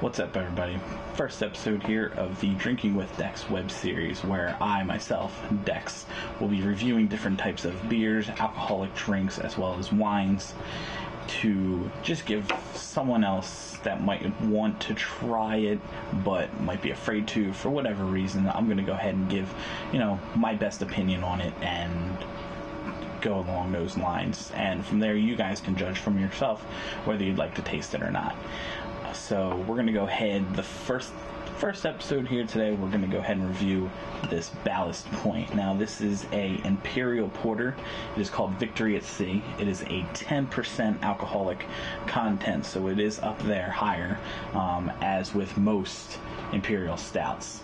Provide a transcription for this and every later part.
What's up, everybody? First episode here of the Drinking With Dex web series, where I, myself, Dex, will be reviewing different types of beers, alcoholic drinks, as well as wines, to just give someone else that might want to try it, but might be afraid to, for whatever reason. I'm going to go ahead and give, my best opinion on it and go along those lines. And from there, you guys can judge from yourself whether you'd like to taste it or not. So we're going to go ahead, the first episode here today, we're going to go ahead and review this Ballast Point. Now, this is a Imperial Porter. It is called Victory at Sea. It is a 10% alcoholic content, so it is up there higher, as with most Imperial Stouts.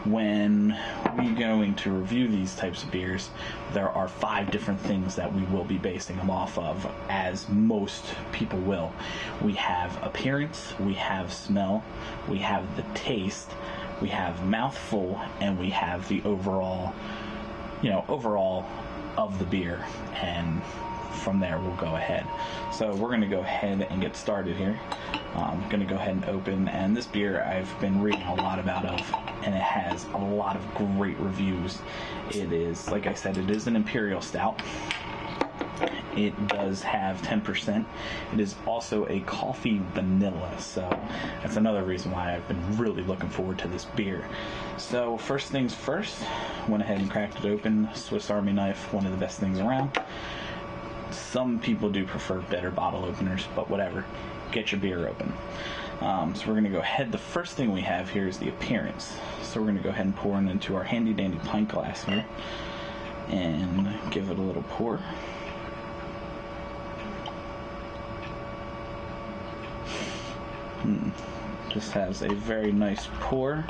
When we're going to review these types of beers, there are 5 different things that we will be basing them off of, as most people will. We have appearance, we have smell, we have the taste, we have mouthful, and we have the overall of the beer. And from there, we'll go ahead. So we're going to go ahead and get started here. I'm going to go ahead and open, and this beer I've been reading a lot about and it has a lot of great reviews. It is, like I said, it is an Imperial Stout. It does have 10%. It is also a coffee vanilla, so that's another reason why I've been really looking forward to this beer. So first things first, went ahead and cracked it open. Swiss Army knife, one of the best things around. Some people do prefer better bottle openers, but whatever. Get your beer open. So we're going to go ahead. The first thing we have here is the appearance. So we're going to go ahead and pour it into our handy dandy pint glass here and give it a little pour. Just has a very nice pour,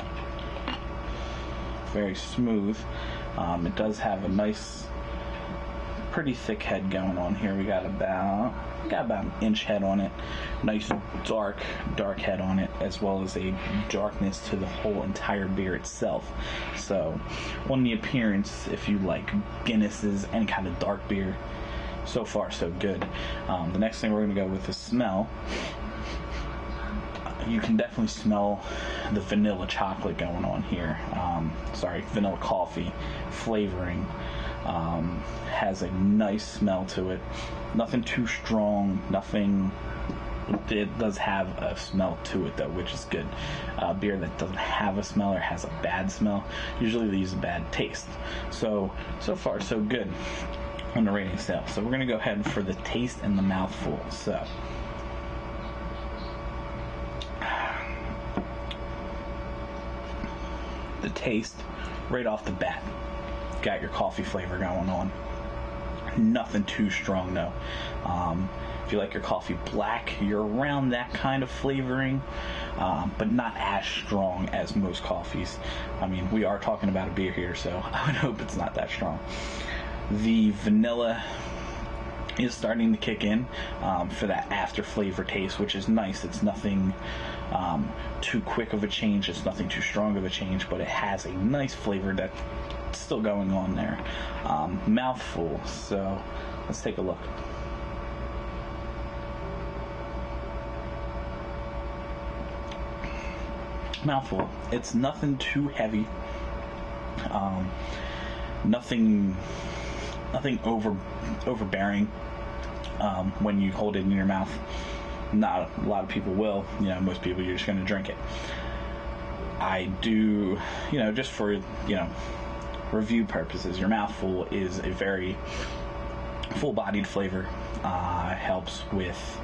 very smooth. It does have a nice, pretty thick head going on here. We got about an inch head on it. Nice dark head on it, as well as a darkness to the whole entire beer itself. So on the appearance, if you like Guinnesses, any kind of dark beer, so far so good. The next thing we're going to go with is smell. You can definitely smell the vanilla chocolate going on here. Vanilla coffee flavoring. Has a nice smell to it. Nothing too strong, nothing. It does have a smell to it though, which is good. Beer that doesn't have a smell or has a bad smell usually leaves a bad taste. So far so good on the rating scale. So we're going to go ahead for the taste and the mouthful. So the taste, right off the bat, got your coffee flavor going on. Nothing too strong though. If you like your coffee black, you're around that kind of flavoring, but not as strong as most coffees. I mean, we are talking about a beer here, so I would hope it's not that strong. The vanilla is starting to kick in for that after flavor taste, which is nice. It's nothing too quick of a change, it's nothing too strong of a change, but it has a nice flavor that's still going on there. Mouthful, so let's take a look. Mouthful, it's nothing too heavy, nothing overbearing when you hold it in your mouth. Not a lot of people will. Most people, you're just going to drink it. I do, just for review purposes, your mouthful is a very full-bodied flavor. Helps with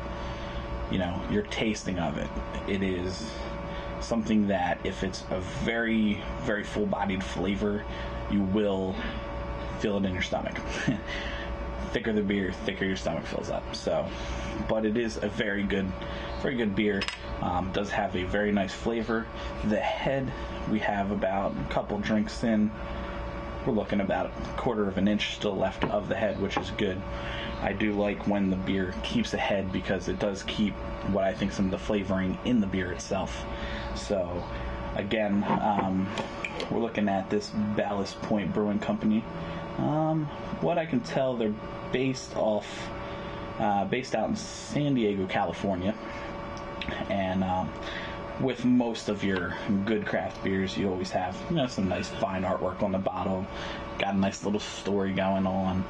your tasting of it. It is something that if it's a very, very full-bodied flavor, you will feel it in your stomach. Thicker the beer, thicker your stomach fills up. So, but it is a very good beer. Does have a very nice flavor. The head, we have about a couple drinks in. We're looking about a quarter of an inch still left of the head, which is good. I do like when the beer keeps a head, because it does keep what I think some of the flavoring in the beer itself. So again, we're looking at this Ballast Point Brewing Company. What I can tell, they're based out in San Diego, California, and with most of your good craft beers, you always have, you know, some nice fine artwork on the bottle, got a nice little story going on,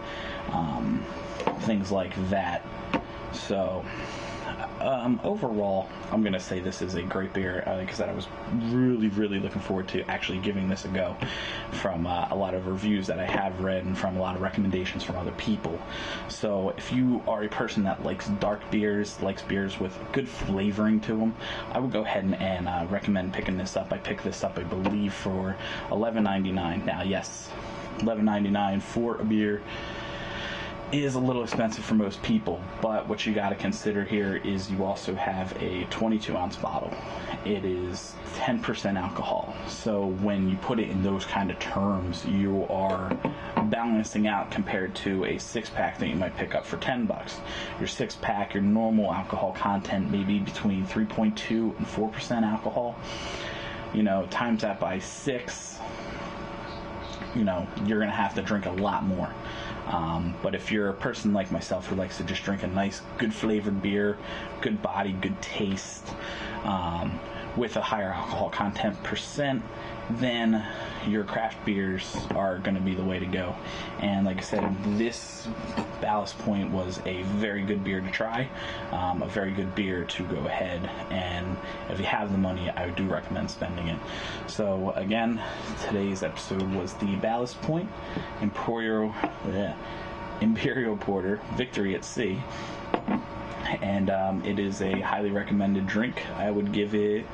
things like that. So overall, I'm going to say this is a great beer. Like I said, I was really looking forward to actually giving this a go from a lot of reviews that I have read and from a lot of recommendations from other people. So if you are a person that likes dark beers, likes beers with good flavoring to them, I would go ahead and recommend picking this up. I picked this up, I believe, for $11.99. Now, yes, $11.99 for a beer is a little expensive for most people, but what you got to consider here is you also have a 22-ounce bottle. It is 10% alcohol, so when you put it in those kind of terms, you are balancing out compared to a 6-pack that you might pick up for $10. Your 6-pack, your normal alcohol content may be between 3.2 and 4% alcohol. You know, times that by 6, you know, you're gonna have to drink a lot more. But if you're a person like myself who likes to just drink a nice, good flavored beer, good body, good taste, with a higher alcohol content percent, then your craft beers are going to be the way to go. And like I said, this Ballast Point was a very good beer to try, a very good beer to go ahead, and if you have the money, I do recommend spending it. So again, today's episode was the Ballast Point Imperial Porter Victory at Sea, and it is a highly recommended drink. I would give it,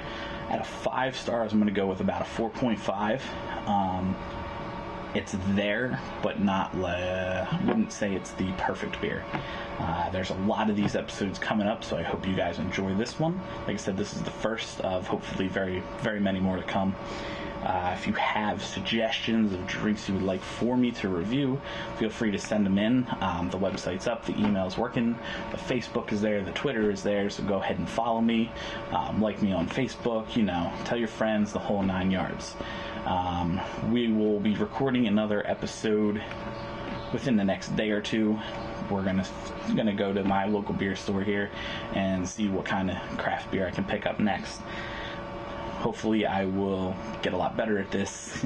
out of 5 stars, I'm going to go with about a 4.5. It's there, but not, I wouldn't say it's the perfect beer. There's a lot of these episodes coming up, so I hope you guys enjoy this one. Like I said, this is the first of hopefully very many more to come. If you have suggestions of drinks you would like for me to review, feel free to send them in. The website's up, the email's working, the Facebook is there, the Twitter is there, so go ahead and follow me, like me on Facebook, you know, tell your friends, the whole 9 yards. We will be recording another episode within the next day or two. We're gonna go to my local beer store here and see what kind of craft beer I can pick up next. Hopefully I will get a lot better at this,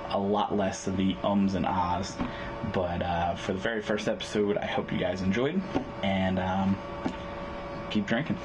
a lot less of the ums and ahs. But for the very first episode, I hope you guys enjoyed, and keep drinking.